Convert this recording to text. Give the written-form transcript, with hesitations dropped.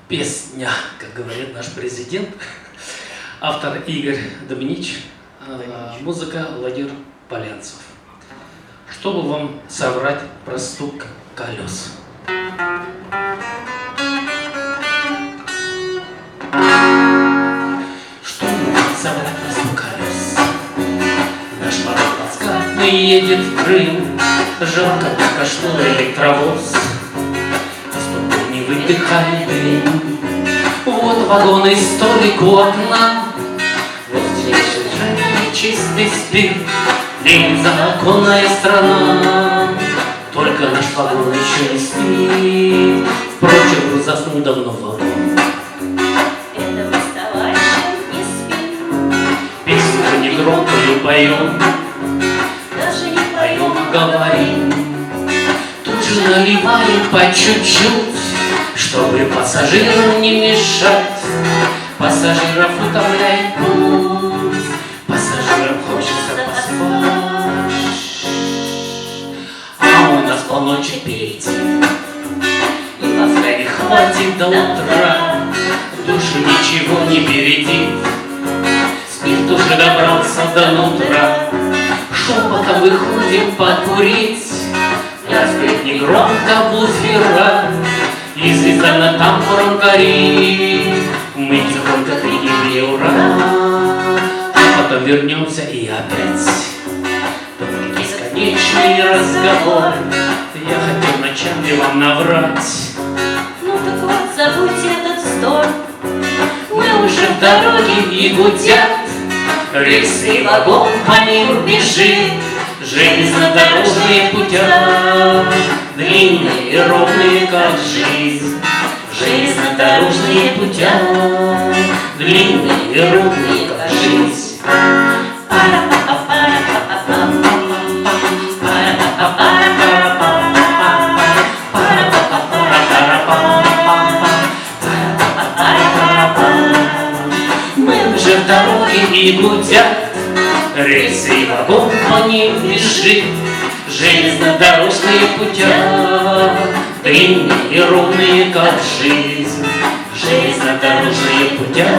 Песня, как говорит наш президент, автор Игорь Доминич, музыка Владимир Полянцев. Чтобы вам соврать про стук колес. Чтобы вам соврать про стук колес, наш паровоз плацкартный едет в Крым, жалко только что электровоз. Не выдыхай дым. Вот вагоны, столик у окна, вот здесь лежит чистый спирт, лень законная страна. Только наш вагон еще не спит, впрочем, заснул давно вагон. Это мы с товарищем не спим, Песню негромкую поем, даже не поем, а говорим. Тут же наливаем по чуть-чуть, чтобы пассажирам не мешать. Пассажиров утомляет путь, пассажирам хочется поспать. А у нас полночи перейти, и ласка не хватит до утра. Душу ничего не бередит, спирт уже добрался до нутра. Шепотом выходим покурить, распеть негромко буфера, и звезда на тамбуром горит. Мы тихонько приняли ура, а потом вернемся и опять тот бесконечный разговор. Я хотел ночами вам наврать. ну так вот, забудьте этот вздор. Мы уже в дороге и гудят рельсы, и вагон по ним бежит. Железнодорожные путя, длинные и ровные, как жизнь. Железнодорожные путя, длинные и ровные, как жизнь. Мы уже в дороге и гудят рельсы, и вагон по ним бежит. Железнодорожные путя, длинные и ровные, как жизнь. Железнодорожные путя,